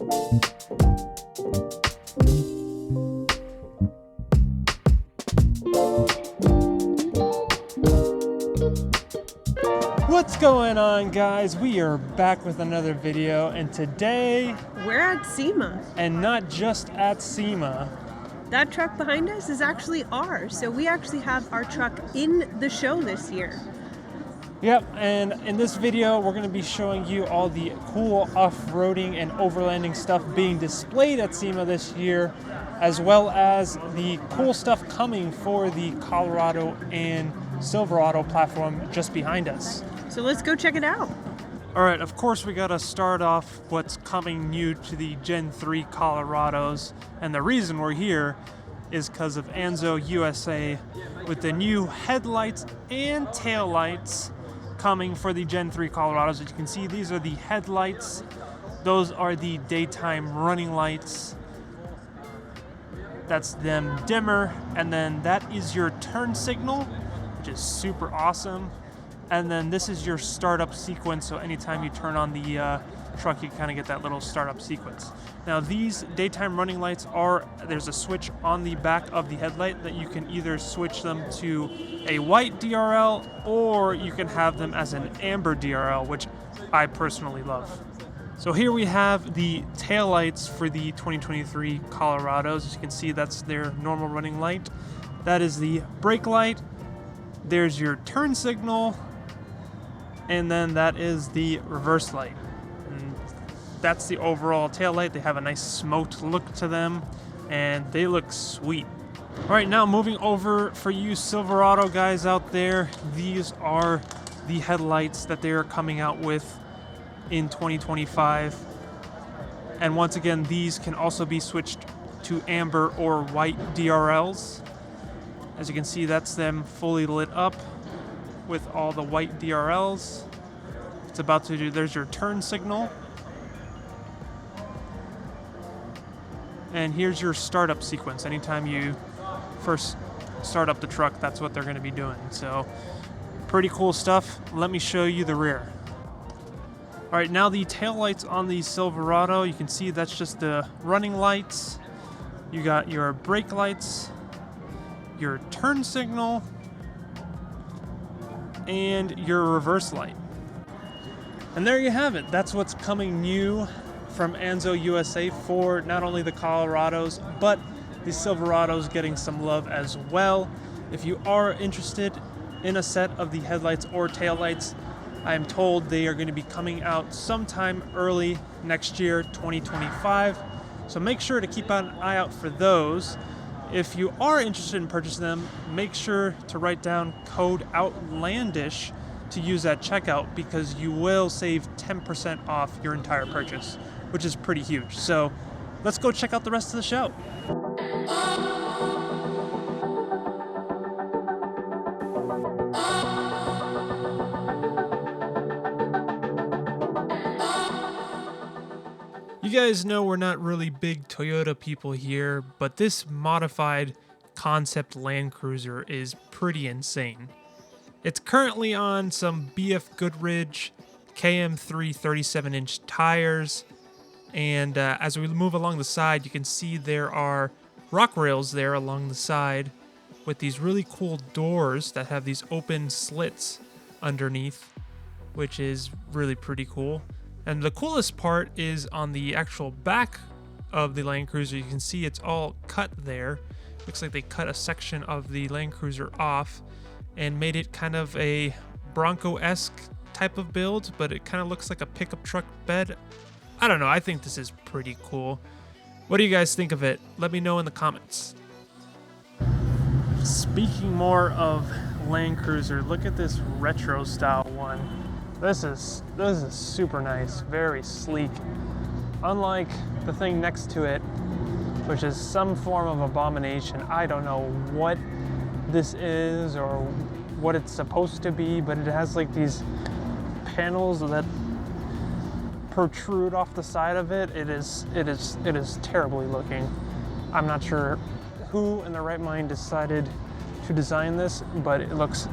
What's going on, guys? We are back with another video, and today we're at SEMA. And not just at SEMA. That truck behind us is actually ours, so we actually have our truck in the show this year. Yep, and in this video we're going to be showing you all the cool off-roading and overlanding stuff being displayed at SEMA this year, as well as the cool stuff coming for the Colorado and Silverado platform just behind us. So let's go check it out. All right, of course we got to start off what's coming new to the Gen 3 Colorados, and the reason we're here is because of Anzo USA with the new headlights and taillights coming for the Gen 3 Colorados. As you can see, these are the headlights. Those are the daytime running lights. That's them dimmer, and then that is your turn signal, which is super awesome. And then this is your startup sequence, so anytime you turn on the truck, you kind of get that little startup sequence. Now these daytime running lights there's a switch on the back of the headlight that you can either switch them to a white DRL, or you can have them as an amber DRL, which I personally love. So here we have the taillights for the 2023 Colorados. As you can see, that's their normal running light. That is the brake light. There's your turn signal. And then that is the reverse light. And that's the overall tail light. They have a nice smoked look to them, and they look sweet. All right, now moving over for you Silverado guys out there, these are the headlights that they are coming out with in 2025. And once again, these can also be switched to amber or white DRLs. As you can see, that's them fully lit up with all the white DRLs. It's about to do, there's your turn signal. And here's your startup sequence. Anytime you first start up the truck, that's what they're going to be doing. So pretty cool stuff. Let me show you the rear. All right, now the tail lights on the Silverado, you can see that's just the running lights. You got your brake lights, your turn signal, and your reverse light. And there you have it. That's what's coming new from Anzo USA for not only the Colorados, but the Silverados getting some love as well. If you are interested in a set of the headlights or taillights, I am told they are going to be coming out sometime early next year, 2025. So make sure to keep an eye out for those. If you are interested in purchasing them, make sure to write down code OUTLANDISH to use at checkout, because you will save 10% off your entire purchase, which is pretty huge. So let's go check out the rest of the show. You guys know we're not really big Toyota people here, but this modified concept Land Cruiser is pretty insane. It's currently on some BF Goodrich KM3 37-inch tires, and as we move along the side, you can see there are rock rails there along the side with these really cool doors that have these open slits underneath, which is really pretty cool. And the coolest part is on the actual back of the Land Cruiser. You can see it's all cut there. Looks like they cut a section of the Land Cruiser off and made it kind of a Bronco-esque type of build, but it kind of looks like a pickup truck bed. I don't know, I think this is pretty cool. What do you guys think of it? Let me know in the comments. Speaking more of Land Cruiser, look at this retro style one. This is super nice, very sleek. Unlike the thing next to it, which is some form of abomination. I don't know what this is or what it's supposed to be, but it has like these panels that protrude off the side of it. It is terribly looking. I'm not sure who in their right mind decided to design this, but it looks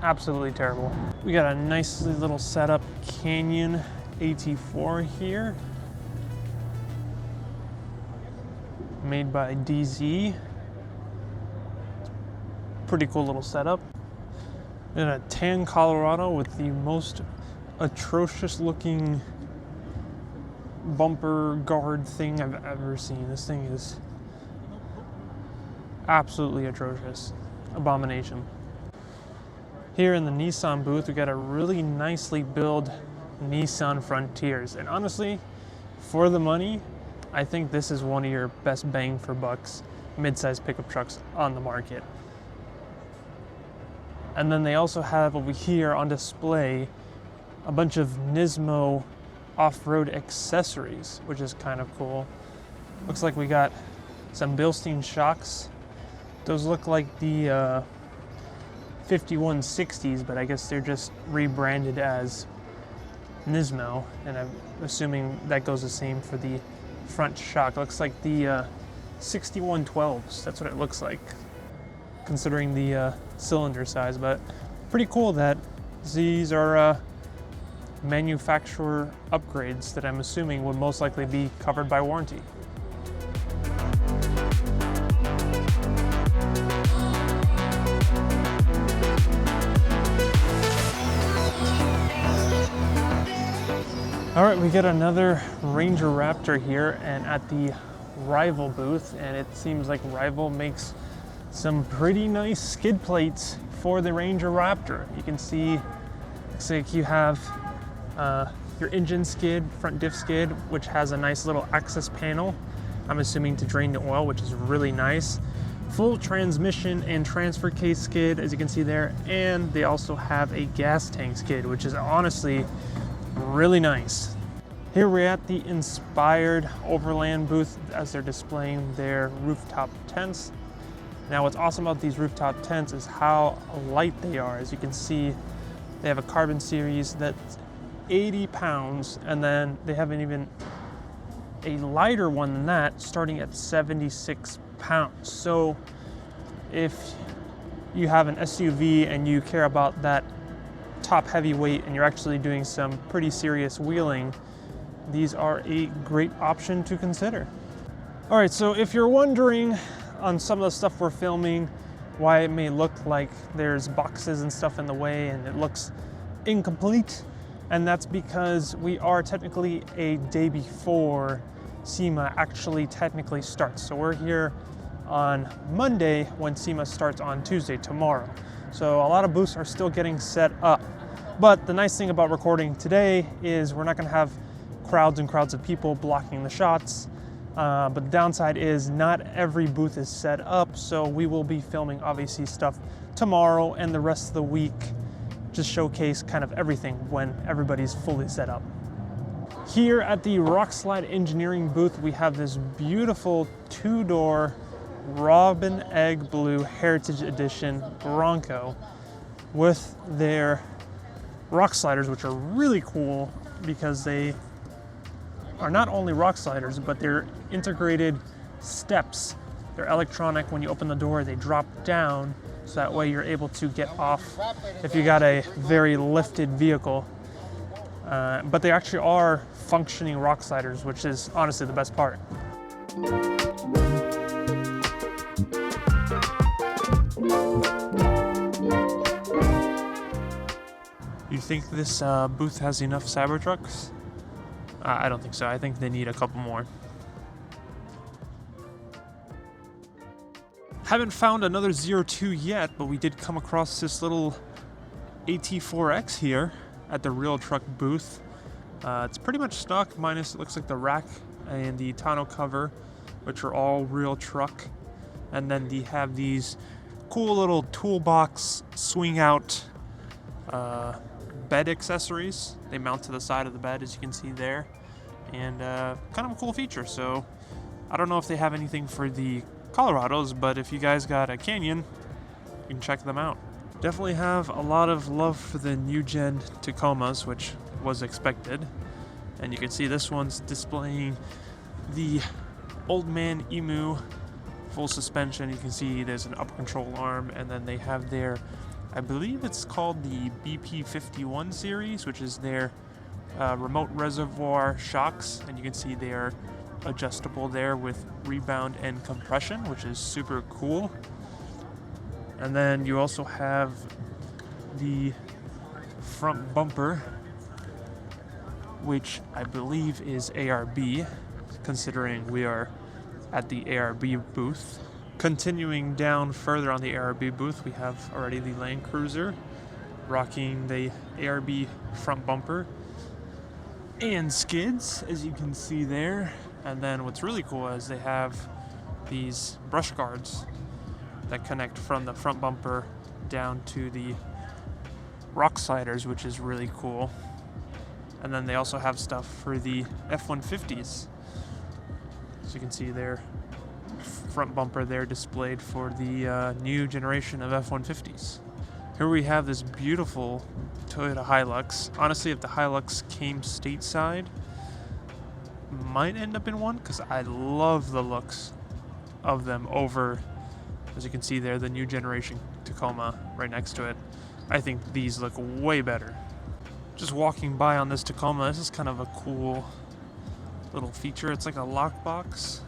absolutely terrible. We got a nicely little setup Canyon AT4 here. made by DZ. Pretty cool little setup. In a tan Colorado with the most atrocious looking bumper guard thing I've ever seen. This thing is absolutely atrocious. Abomination. Here in the Nissan booth, we got a really nicely built Nissan Frontiers. And honestly, for the money, I think this is one of your best bang for bucks mid-size pickup trucks on the market. And then they also have over here on display a bunch of Nismo off-road accessories, which is kind of cool. Looks like we got some Bilstein shocks. Those look like the 5160s, but I guess they're just rebranded as Nismo, and I'm assuming that goes the same for the front shock. Looks like the 6112s. That's what it looks like, considering the cylinder size. But pretty cool that these are manufacturer upgrades that I'm assuming would most likely be covered by warranty. All right, we got another Ranger Raptor here and at the Rival booth, and it seems like Rival makes some pretty nice skid plates for the Ranger Raptor. You can see, looks like you have your engine skid, front diff skid, which has a nice little access panel, I'm assuming to drain the oil, which is really nice. Full transmission and transfer case skid, as you can see there, and they also have a gas tank skid, which is honestly really nice. Here we're at the Inspired Overland booth as they're displaying their rooftop tents. Now what's awesome about these rooftop tents is how light they are. As you can see, they have a carbon series that's 80 pounds, and then they have even a lighter one than that starting at 76 pounds. So if you have an SUV and you care about that top heavy weight and you're actually doing some pretty serious wheeling, these are a great option to consider. All right, so if you're wondering on some of the stuff we're filming, why it may look like there's boxes and stuff in the way and it looks incomplete, and that's because we are technically a day before SEMA actually technically starts. So we're here on Monday when SEMA starts on Tuesday, tomorrow. So a lot of booths are still getting set up. But the nice thing about recording today is we're not gonna have crowds and crowds of people blocking the shots. But the downside is not every booth is set up, so we will be filming obviously stuff tomorrow and the rest of the week, just showcase kind of everything when everybody's fully set up. Here at the Rockslide Engineering booth, we have this beautiful two-door Robin Egg Blue Heritage Edition Bronco with their rock sliders, which are really cool because they are not only rock sliders, but they're integrated steps. They're electronic. When you open the door, they drop down, so that way you're able to get off if you got a very lifted vehicle. But they actually are functioning rock sliders, which is honestly the best part. You think this booth has enough Cybertrucks? I don't think so. I think they need a couple more. Haven't found another ZR2 yet, but we did come across this little AT4X here at the Real Truck booth. It's pretty much stock, minus it looks like the rack and the tonneau cover, which are all Real Truck. And then they have these cool little toolbox swing out bed accessories. They mount to the side of the bed, as you can see there, and kind of a cool feature. So I don't know if they have anything for the Colorados, but if you guys got a Canyon, you can check them out. Definitely have a lot of love for the new gen Tacomas, which was expected. And you can see this one's displaying the Old Man Emu full suspension. You can see there's an up control arm, and then they have their, I believe it's called the BP51 series, which is their remote reservoir shocks, and you can see they're adjustable there with rebound and compression, which is super cool. And then you also have the front bumper, which I believe is ARB, considering we are at the ARB booth. Continuing down further on the ARB booth, we have already the Land Cruiser rocking the ARB front bumper and skids, as you can see there. And then what's really cool is they have these brush guards that connect from the front bumper down to the rock sliders, which is really cool. And then they also have stuff for the F-150s. So you can see their front bumper there displayed for the new generation of F-150s. Here we have this beautiful Toyota Hilux. Honestly, if the Hilux came stateside, might end up in one, because I love the looks of them over, as you can see there, the new generation Tacoma right next to it. I think these look way better. Just walking by on this Tacoma, this is kind of a cool little feature. It's like a lockbox,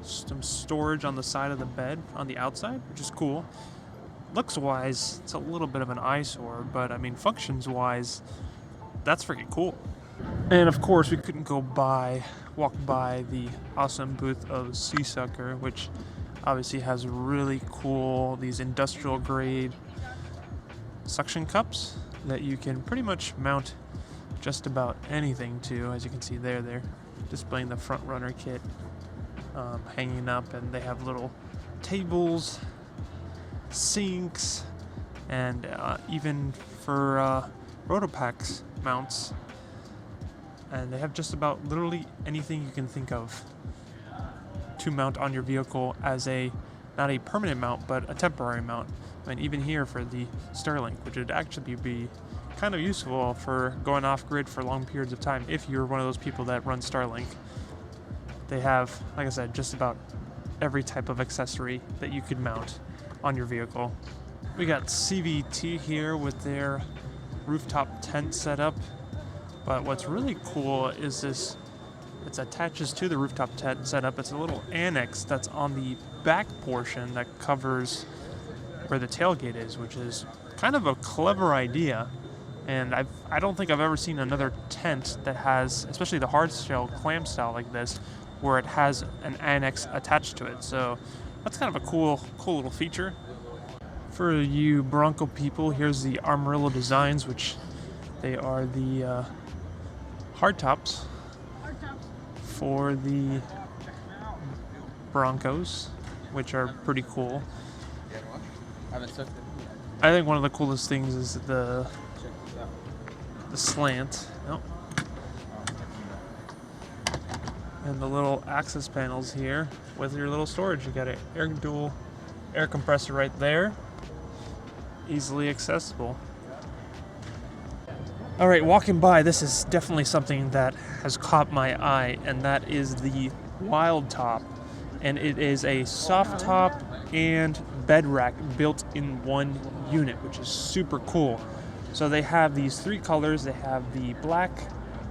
some storage on the side of the bed on the outside, which is cool. Looks wise, it's a little bit of an eyesore, but I mean, functions wise, that's freaking cool. And of course, we couldn't walk by the awesome booth of Seasucker, which obviously has really cool, these industrial grade suction cups that you can pretty much mount just about anything to. As you can see there, they're displaying the front runner kit hanging up, and they have little tables, sinks, and even for Rotopacks mounts. And they have just about literally anything you can think of to mount on your vehicle as not a permanent mount, but a temporary mount. And even here for the Starlink, which would actually be kind of useful for going off-grid for long periods of time if you're one of those people that run Starlink. They have, like I said, just about every type of accessory that you could mount on your vehicle. We got CVT here with their rooftop tent setup. But what's really cool is this, it attaches to the rooftop tent setup. It's a little annex that's on the back portion that covers where the tailgate is, which is kind of a clever idea. And I don't think I've ever seen another tent that has, especially the hard shell clam style like this, where it has an annex attached to it. So that's kind of a cool little feature. For you Bronco people, here's the Armorillo designs, which they are the hardtops for the Broncos, which are pretty cool. I think one of the coolest things is the slant. Oh. And the little access panels here with your little storage. You got a dual air compressor right there, easily accessible. All right, walking by, this is definitely something that has caught my eye, and that is the Wildtop. And it is a soft top and bed rack built in one unit, which is super cool. So they have these three colors. They have the black,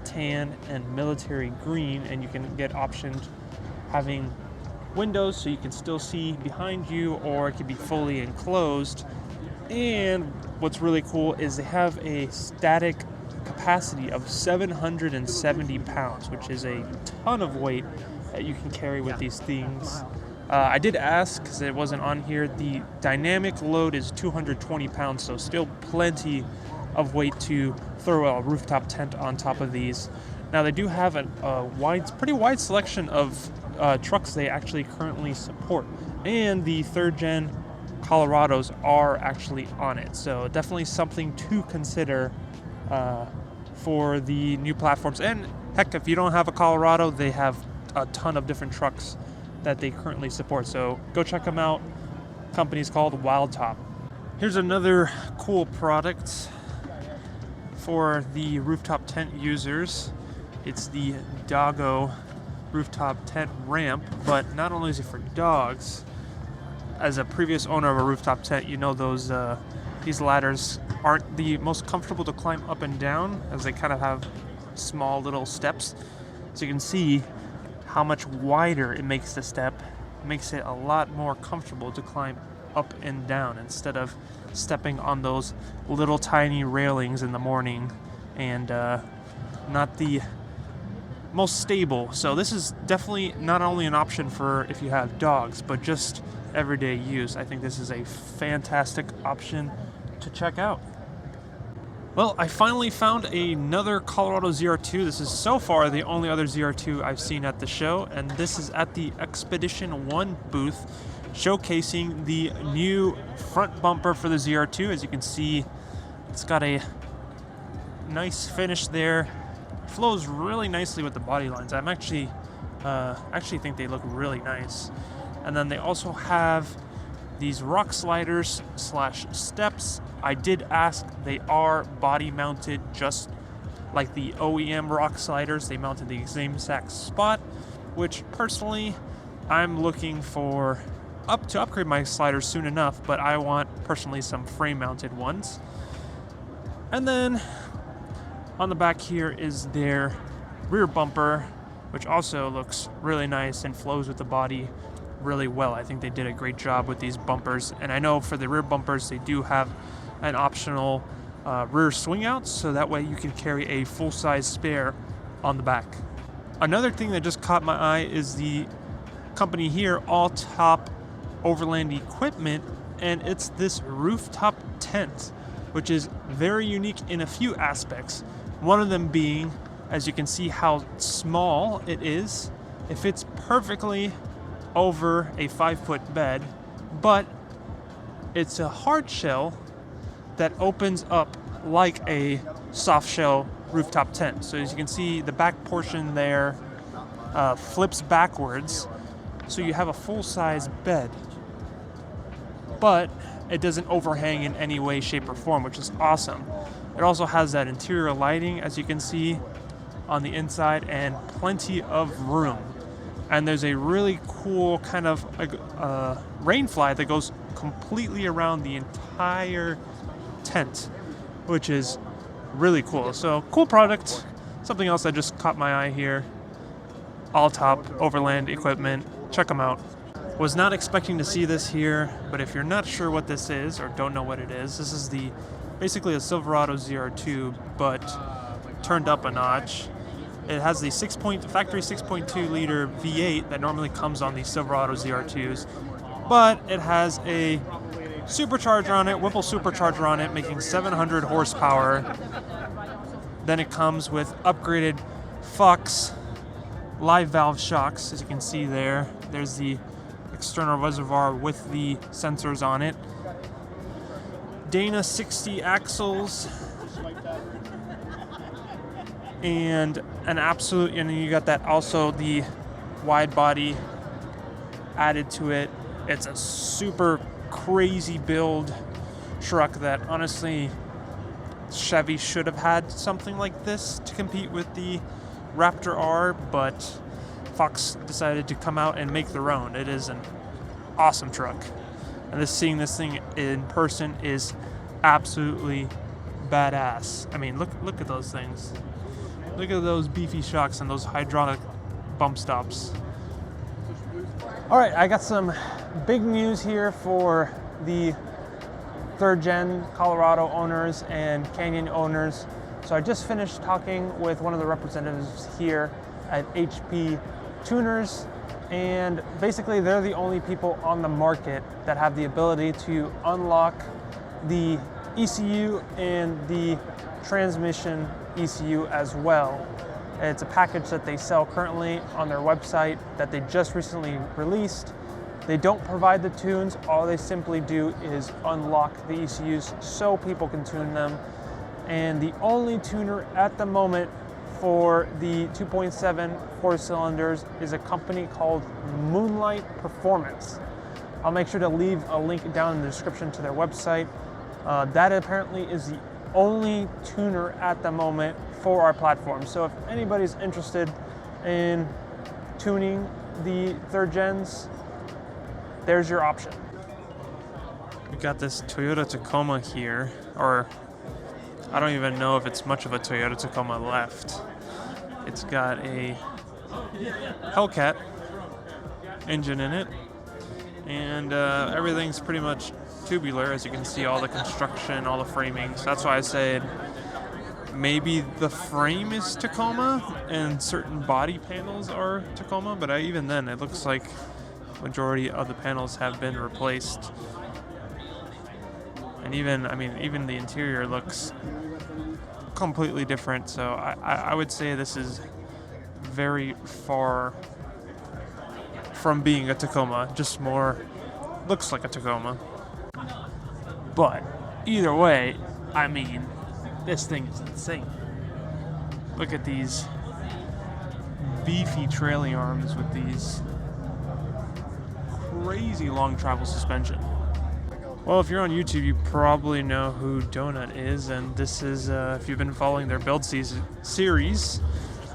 tan, and military green, and you can get optioned having windows so you can still see behind you, or it could be fully enclosed. And what's really cool is they have a static capacity of 770 pounds, which is a ton of weight that you can carry with these things. I did ask, because it wasn't on here, the dynamic load is 220 pounds, so still plenty of weight to throw a rooftop tent on top of these. Now they do have a pretty wide selection of trucks they actually currently support, and the third gen Colorados are actually on it, so definitely something to consider for the new platforms. And heck, if you don't have a Colorado, they have a ton of different trucks that they currently support, so go check them out. Company's called Wildtop. Here's another cool product for the rooftop tent users. It's the Doggo rooftop tent ramp, but not only is it for dogs. As a previous owner of a rooftop tent, you know these ladders aren't the most comfortable to climb up and down, as they kind of have small little steps. So you can see how much wider it makes the step. It makes it a lot more comfortable to climb up and down instead of stepping on those little tiny railings in the morning, and not the most stable. So this is definitely not only an option for if you have dogs, but just everyday use. I think this is a fantastic option to check out. Well, I finally found another Colorado ZR2. This is so far the only other ZR2 I've seen at the show, and this is at the Expedition 1 booth, showcasing the new front bumper for the ZR2. As you can see, it's got a nice finish there. Flows really nicely with the body lines. I'm actually think they look really nice. And then they also have these rock sliders / steps. I did ask, they are body mounted just like the OEM rock sliders. They mounted the same exact spot, which personally I'm looking for to upgrade my sliders soon enough, but I want personally some frame mounted ones. And then on the back here is their rear bumper, which also looks really nice and flows with the body really well. I think they did a great job with these bumpers, and I know for the rear bumpers they do have an optional rear swing out, so that way you can carry a full-size spare on the back. Another thing that just caught my eye is the company here, Wildtop Overland Equipment, and it's this Rooftop Tent, which is very unique in a few aspects. One of them being, as you can see how small it is, it fits perfectly over a 5-foot bed, but it's a hard shell that opens up like a soft shell rooftop tent. So as you can see, the back portion there flips backwards, so you have a full-size bed, but it doesn't overhang in any way, shape, or form, which is awesome. It also has that interior lighting, as you can see on the inside, and plenty of room. And there's a really cool kind of rain fly that goes completely around the entire tent, which is really cool. So cool product. Something else that just caught my eye here, Wildtop Overland Equipment. Check them out. Was not expecting to see this here, but if you're not sure what this is or don't know what it is, this is basically a Silverado ZR2, but turned up a notch. It has the factory 6.2 liter V8 that normally comes on the Silverado ZR2s, but it has a supercharger on it, Whipple supercharger on it, making 700 horsepower. Then it comes with upgraded Fox live valve shocks, as you can see there. There's the external reservoir with the sensors on it. Dana 60 axles, and and you got that also the wide body added to it. It's a super crazy build truck that honestly Chevy should have had something like this to compete with the Raptor R, but Fox decided to come out and make their own. It is an awesome truck, and seeing this thing in person is absolutely badass. I mean, look at those things. Look at those beefy shocks and those hydraulic bump stops. All right, I got some big news here for the third gen Colorado owners and Canyon owners. So I just finished talking with one of the representatives here at HP Tuners, and basically they're the only people on the market that have the ability to unlock the ECU and the transmission ECU as well. It's a package that they sell currently on their website that they just recently released. They don't provide the tunes. All they simply do is unlock the ECUs so people can tune them. And the only tuner at the moment for the 2.7 4 cylinders is a company called Moonlight Performance. I'll make sure to leave a link down in the description to their website. That apparently is the only tuner at the moment for our platform. So if anybody's interested in tuning the third gens, there's your option. We got this Toyota Tacoma here, or I don't even know if it's much of a Toyota Tacoma left. It's got a Hellcat engine in it, and everything's pretty much tubular, as you can see, all the construction, all the framing. So that's why I said maybe the frame is Tacoma and certain body panels are Tacoma, but even then it looks like majority of the panels have been replaced. And even the interior looks completely different, so I would say this is very far from being a Tacoma, just more looks like a Tacoma. But either way, I mean, this thing is insane. Look at these beefy trailing arms with these crazy long travel suspension. Well, if you're on YouTube, you probably know who Donut is, and this is, if you've been following their build series,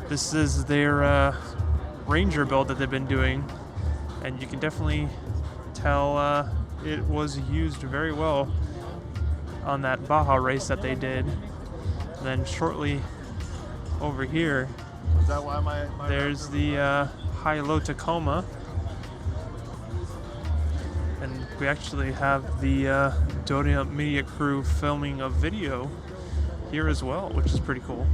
this is their Ranger build that they've been doing, and you can definitely tell it was used very well on that Baja race that they did. And then shortly over here, Is that why my there's the high-low Tacoma. And we actually have the Donut Media crew filming a video here as well, which is pretty cool.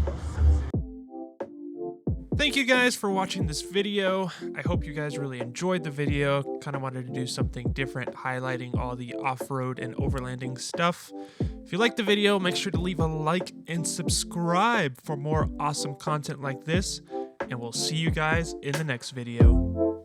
Thank you guys for watching this video. I hope you guys really enjoyed the video. Kind of wanted to do something different, highlighting all the off-road and overlanding stuff. If you liked the video, make sure to leave a like and subscribe for more awesome content like this. And we'll see you guys in the next video.